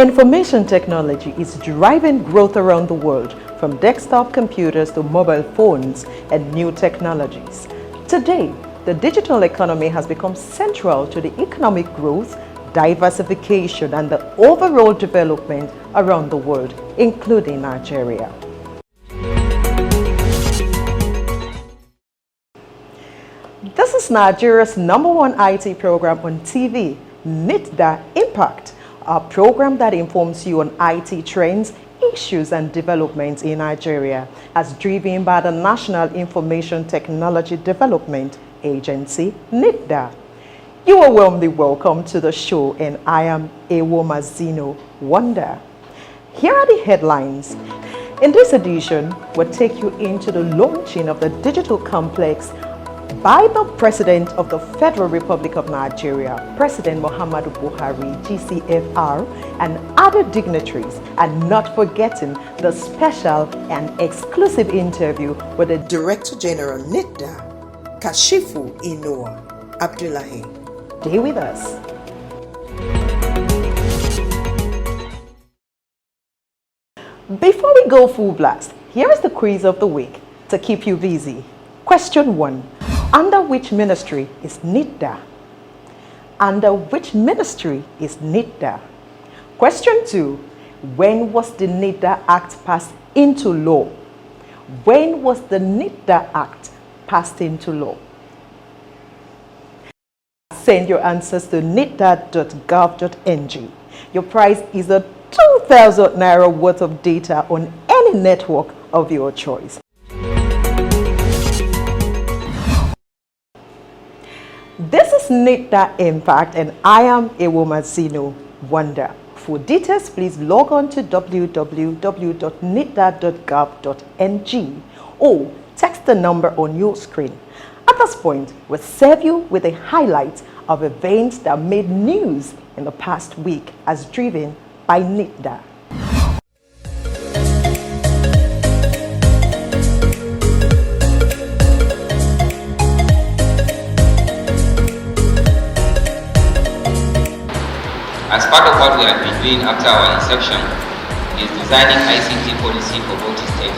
Information technology is driving growth around the world, from desktop computers to mobile phones and new technologies. Today, the digital economy has become central to the economic growth, diversification, and the overall development around the world, including Nigeria. This is Nigeria's #1 IT program on TV, NITDA Impact, a program that informs you on IT trends, issues, and developments in Nigeria, as driven by the National Information Technology Development Agency, NITDA. You are warmly welcome to the show, and I am Ewomazino Wonder. Here are the headlines. In this edition, we'll take you into the launching of the digital complex by the President of the Federal Republic of Nigeria, President Muhammadu Buhari, GCFR, and other dignitaries, and not forgetting the special and exclusive interview with the Director General NITDA, Kashifu Inoa Abdullahi. Stay with us. Before we go full blast, here is the quiz of the week to keep you busy. Question 1. Under which ministry is NITDA? Under which ministry is NITDA? Question 2. When was the NITDA Act passed into law? When was the NITDA Act passed into law? Send your answers to nitda.gov.ng. Your prize is a 2,000 Naira worth of data on any network of your choice. This is NITDA Impact, and I am Ewomazino Wonder. For details, please log on to www.nitda.gov.ng or text the number on your screen. At this point, we'll serve you with a highlight of events that made news in the past week as driven by NITDA. As part of what we have been doing after our inception is designing ICT policy for Bauchi State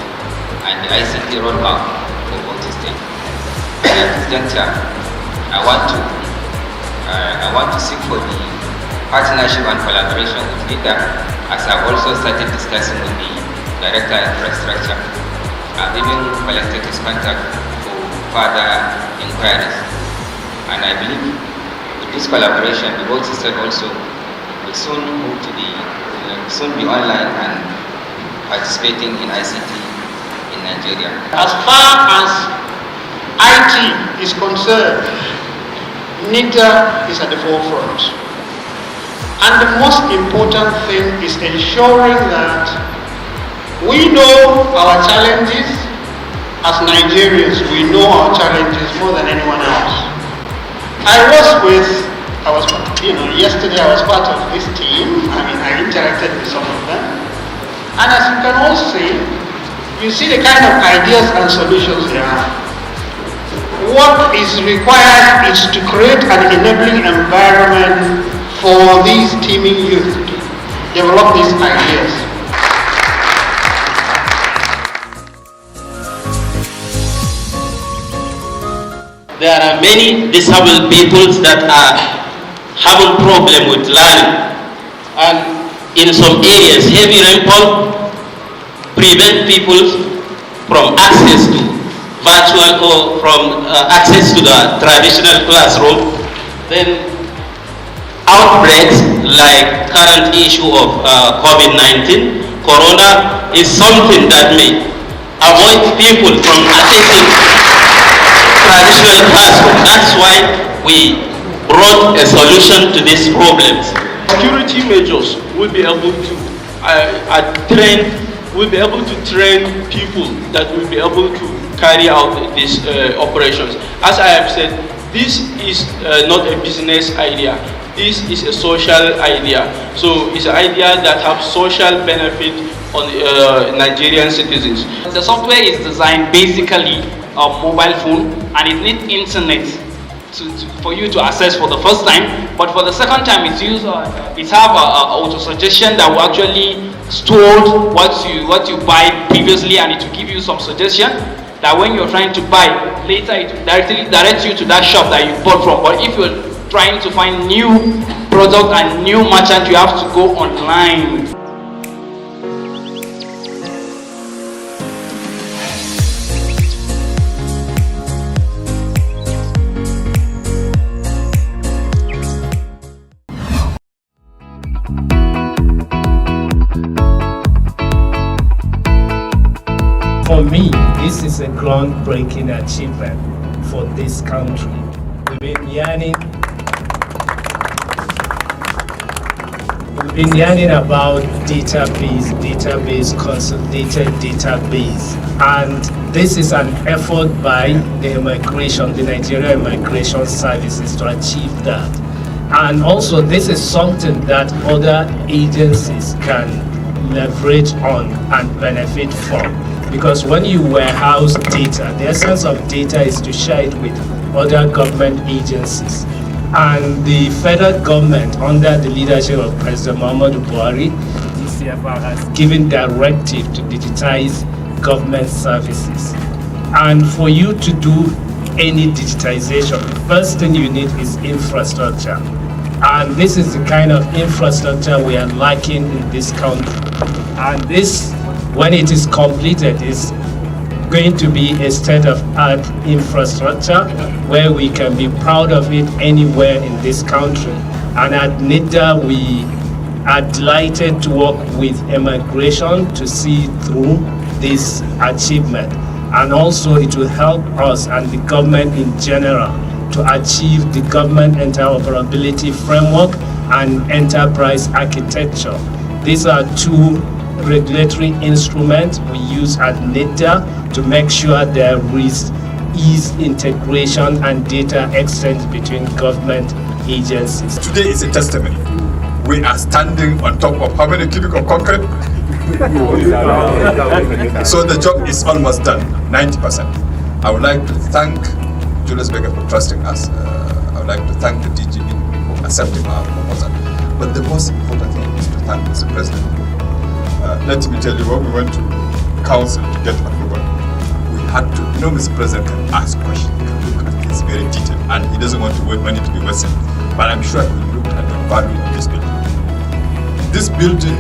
and the ICT roadmap for Bauchi State. And at this juncture, I want to seek for the partnership and collaboration with NITDA, as I've also started discussing with the Director of Infrastructure. I've even collected his contact for further inquiries. And I believe with this collaboration, the Bauchi State also will soon move to soon be online and participating in ICT in Nigeria. As far as IT is concerned, NITDA is at the forefront. And the most important thing is ensuring that we know our challenges. As Nigerians, we know our challenges more than anyone else. Yesterday I was part of this team. I interacted with some of them. And as you can all see, you see the kind of ideas and solutions they have. What is required is to create an enabling environment for these teaming youth to develop these ideas. There are many disabled people that are having problem with learning, and in some areas heavy rainfall prevent people from access to virtual or from access to the traditional classroom. Then outbreaks like current issue of COVID-19, Corona, is something that may avoid people from accessing traditional classroom. That's why we brought a solution to these problems. Security measures will be able to train people that will be able to carry out these operations. As I have said, this is not a business idea. This is a social idea. So it's an idea that has social benefit on Nigerian citizens. The software is designed basically a mobile phone, and it needs internet for you to access for the first time. But for the second time, it have a auto suggestion that will actually store what you buy previously, and it will give you some suggestion that when you're trying to buy later, it will directly direct you to that shop that you bought from. But if you're trying to find new product and new merchant, you have to go online. For me, this is a groundbreaking achievement for this country. We've been yearning about database, consolidated database, and this is an effort by the Nigeria Immigration Services to achieve that. And also, this is something that other agencies can leverage on and benefit from. Because when you warehouse data, the essence of data is to share it with other government agencies. And the federal government, under the leadership of President Muhammadu Buhari, DCFR has given directive to digitize government services. And for you to do any digitization, the first thing you need is infrastructure. And this is the kind of infrastructure we are lacking in this country. And this, when it is completed, is going to be a state-of-art infrastructure where we can be proud of it anywhere in this country. And at NITDA, we are delighted to work with immigration to see through this achievement. And also it will help us and the government in general to achieve the government interoperability framework and enterprise architecture. These are two regulatory instruments we use at NITDA to make sure there is ease integration and data exchange between government agencies. Today is a testimony. We are standing on top of how many cubic of concrete? So the job is almost done, 90%. I would like to thank Julius Berger for trusting us. I would like to thank the DGB for accepting our proposal. But the most important thing is to thank Mr. President. Let me tell you, when we went to council to get approval, we had to, Mr. President can ask questions, he can look at things very detailed, and he doesn't want to wait money to be wasted. But I'm sure he looked at the value of this building. This building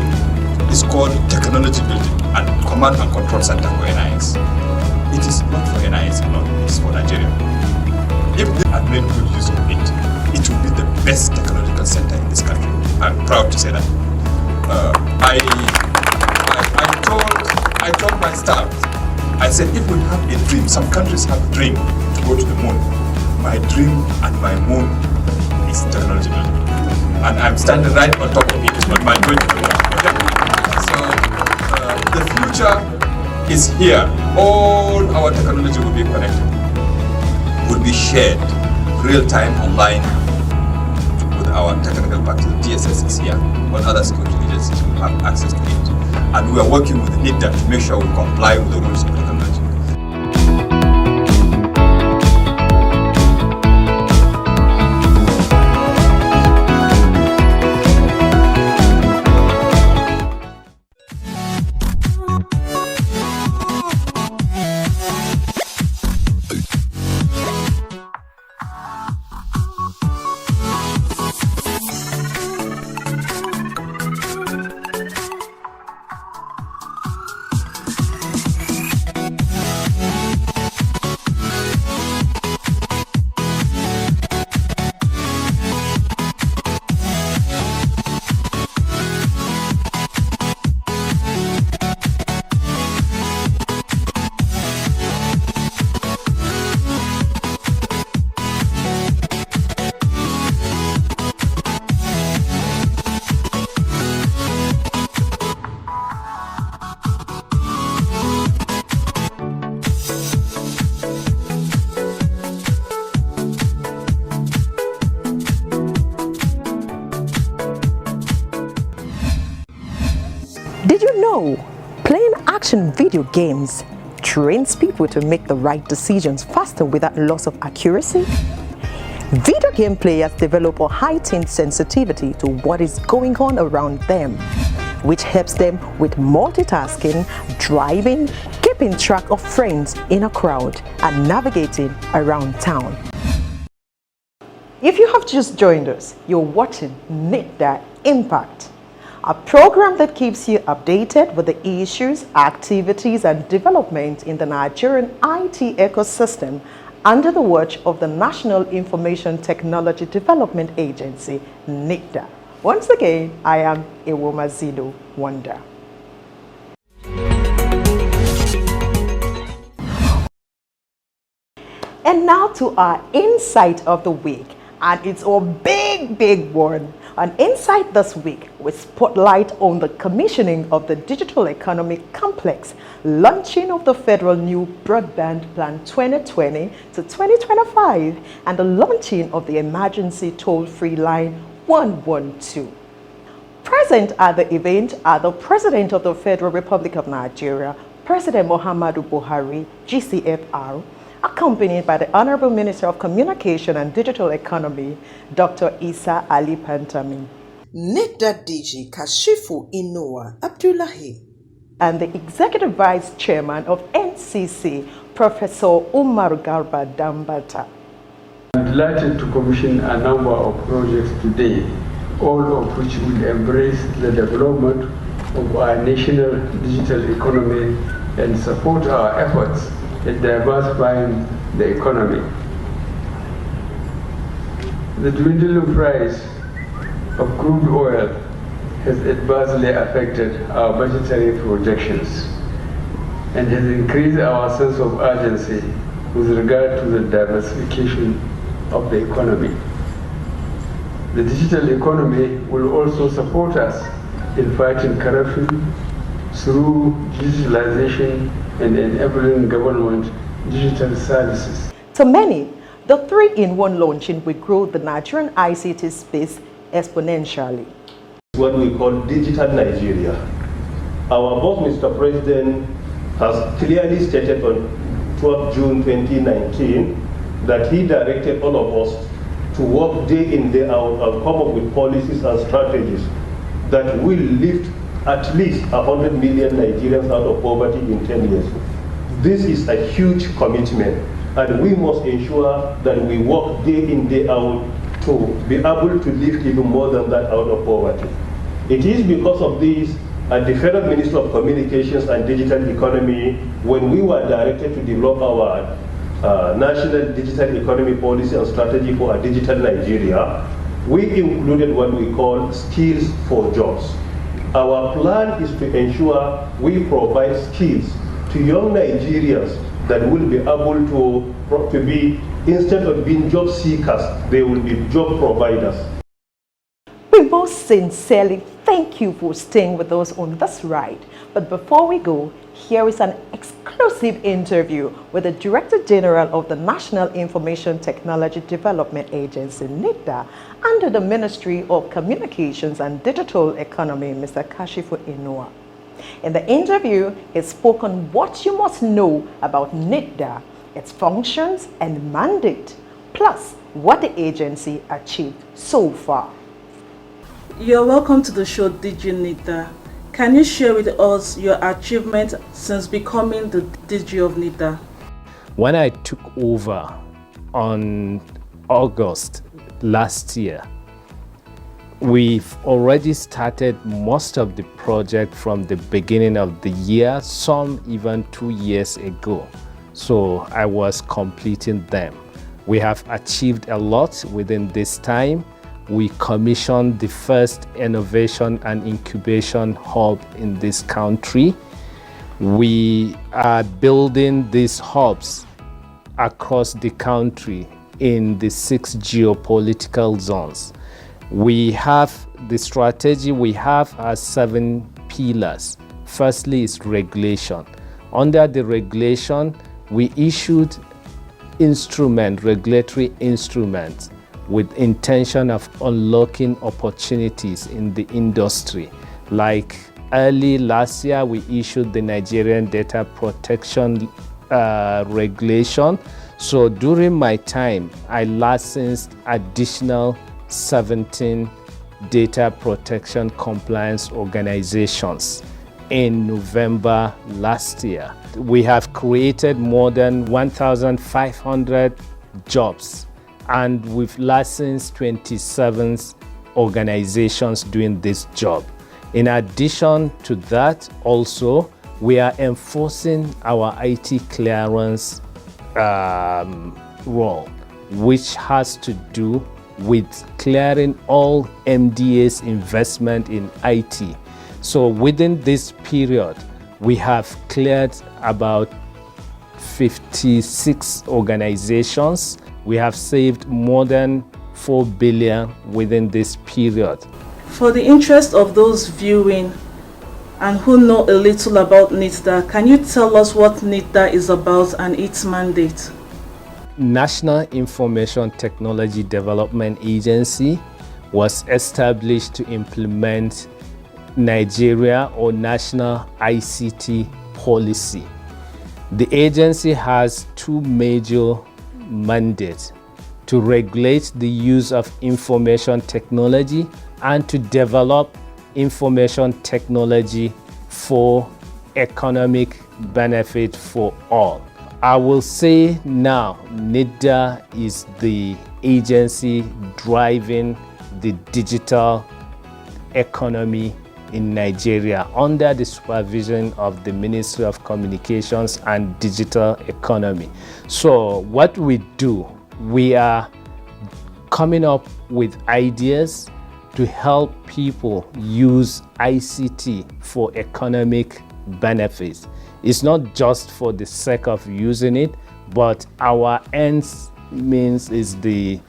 is called Technology Building and Command and Control Center for NIS. It is not for NIS alone, it is for Nigeria. If they had made good use of it, it would be the best technological center in this country. I'm proud to say that. I told my staff, I said, if we have a dream, some countries have a dream to go to the moon. My dream and my moon is technology building. And I'm standing right on top of it on my way to the So the future is here. All our technology will be connected, will be shared real time online with our technical partners. DSS is here, but other security agencies will have access to it. And we are working with the NITDA to make sure we comply with the rules of technology. Did you know playing action video games trains people to make the right decisions faster without loss of accuracy? Video game players develop a heightened sensitivity to what is going on around them, which helps them with multitasking, driving, keeping track of friends in a crowd, and navigating around town. If you have just joined us, you're watching NITDA Impact, a program that keeps you updated with the issues, activities, and developments in the Nigerian IT ecosystem under the watch of the National Information Technology Development Agency, NITDA. Once again, I am Iwomazido Wanda. And now to our Insight of the Week. And it's a big one. An Insight this week with spotlight on the commissioning of the Digital Economy Complex, launching of the Federal New Broadband Plan 2020 to 2025, and the launching of the Emergency Toll-Free Line 112. Present at the event are the President of the Federal Republic of Nigeria, President Muhammadu Buhari, GCFR, accompanied by the Honorable Minister of Communication and Digital Economy, Dr. Isa Ali Pantami, NITDA DG Kashifu Inoa Abdullahi, and the Executive Vice Chairman of NCC, Professor Umar Garba Dambata. I'm delighted to commission a number of projects today, all of which will embrace the development of our national digital economy and support our efforts in diversifying the economy. The dwindling price of crude oil has adversely affected our budgetary projections and has increased our sense of urgency with regard to the diversification of the economy. The digital economy will also support us in fighting corruption through digitalization and enabling government digital services. To many, the 3-in-1 launching will grow the Nigerian ICT space exponentially. What we call digital Nigeria. Our boss, Mr. President, has clearly stated on 12 June 2019 that he directed all of us to work day in, day out and come up with policies and strategies that will lift at least 100 million Nigerians out of poverty in 10 years. This is a huge commitment, and we must ensure that we work day in, day out to be able to lift even more than that out of poverty. It is because of this, at the Federal Ministry of Communications and Digital Economy, when we were directed to develop our National Digital Economy Policy and Strategy for a Digital Nigeria, we included what we call skills for jobs. Our plan is to ensure we provide skills to young Nigerians that will be able to be, instead of being job seekers, they will be job providers. We most sincerely thank you for staying with us on this ride. But before we go, here is an exclusive interview with the Director General of the National Information Technology Development Agency, NITDA, under the Ministry of Communications and Digital Economy, Mr. Kashifu Inoa. In the interview, he spoke on what you must know about NITDA, its functions and mandate, plus what the agency achieved so far. You're welcome to the show, DG NITDA. Can you share with us your achievements since becoming the DG of NITDA? When I took over on August last year, we've already started most of the project from the beginning of the year, some even 2 years ago. So I was completing them. We have achieved a lot within this time. We commissioned the first innovation and incubation hub in this country. We are building these hubs across the country in the 6 geopolitical zones. We have the strategy we have as 7 pillars. Firstly is regulation. Under the regulation, we issued regulatory instruments with intention of unlocking opportunities in the industry. Like early last year, we issued the Nigerian Data Protection Regulation So during my time, I licensed additional 17 data protection compliance organizations in November last year. We have created more than 1,500 jobs, and we've licensed 27 organizations doing this job. In addition to that, also, we are enforcing our IT clearance role, which has to do with clearing all MDA's investment in IT. So within this period, we have cleared about 56 organizations. We have saved more than 4 billion within this period. For the interest of those viewing and who know a little about NITDA, can you tell us what NITDA is about and its mandate? National Information Technology Development Agency was established to implement Nigeria or National ICT Policy. The agency has two major mandates: to regulate the use of information technology and to develop information technology for economic benefit for all. I will say now, NITDA is the agency driving the digital economy in Nigeria under the supervision of the Ministry of Communications and Digital Economy. So what we do, we are coming up with ideas to help people use ICT for economic benefits. It's not just for the sake of using it, but our ends means is the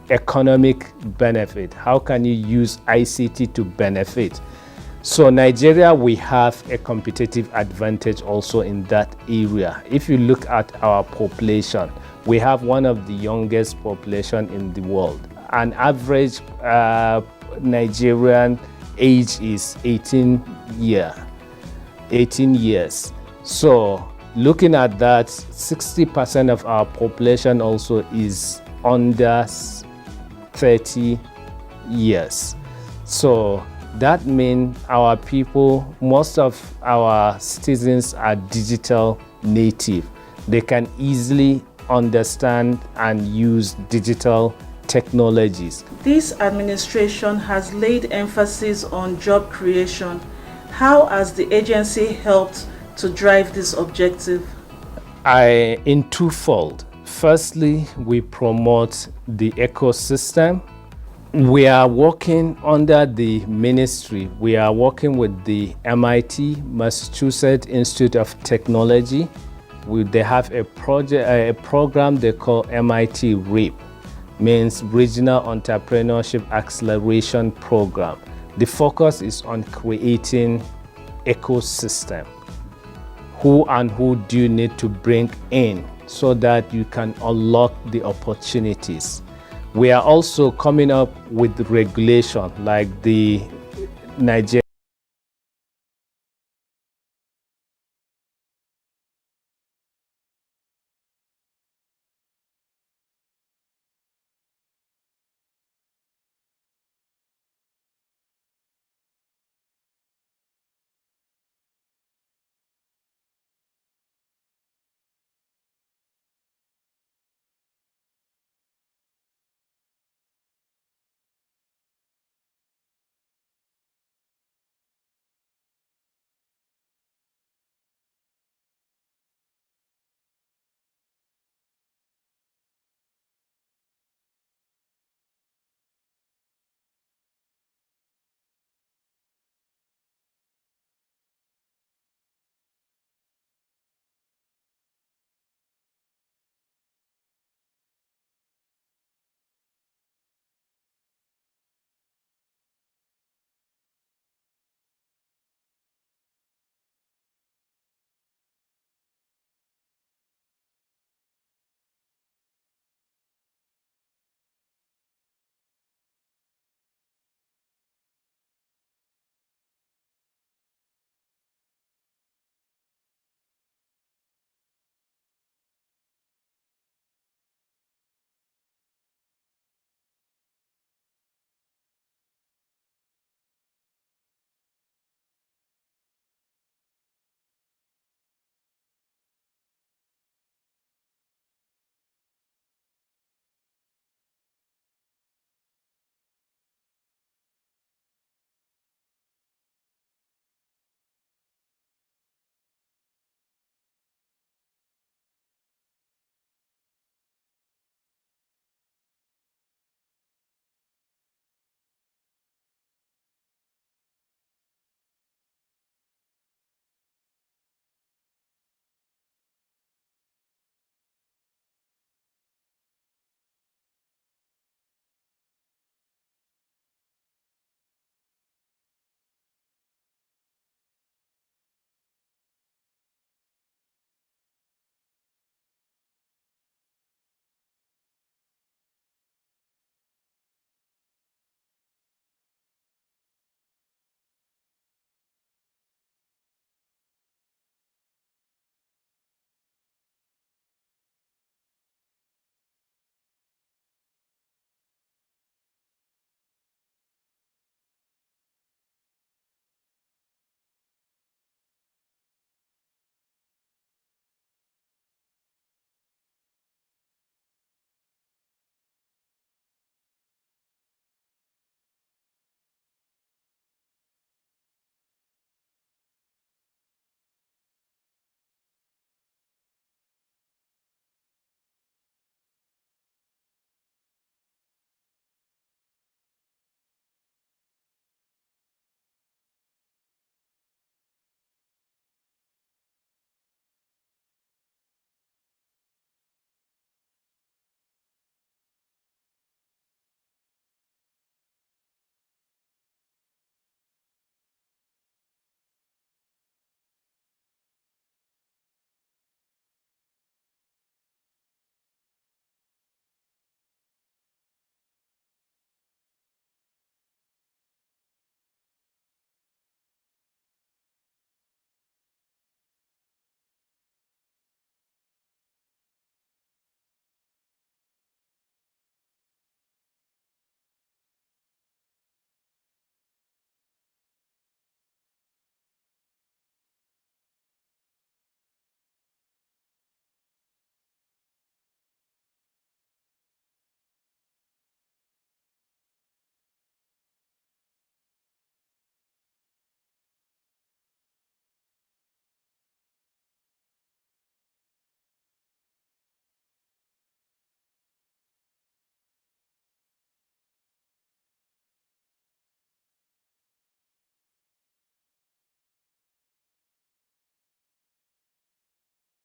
economic benefit. How can you use ICT to benefit? So Nigeria, we have a competitive advantage also in that area. If you look at our population, we have one of the youngest population in the world. An average Nigerian age is 18 years. So looking at that, 60% of our population also is under 30 years. So that means our people, most of our citizens are digital native. They can easily understand and use digital technologies. This administration has laid emphasis on job creation. How has the agency helped to drive this objective? In twofold. Firstly, we promote the ecosystem. We are working under the ministry. We are working with the MIT, Massachusetts Institute of Technology. They have a program they call MIT REAP, means Regional Entrepreneurship Acceleration Program. The focus is on creating ecosystem. Who do you need to bring in so that you can unlock the opportunities? We are also coming up with regulation like the Nigeria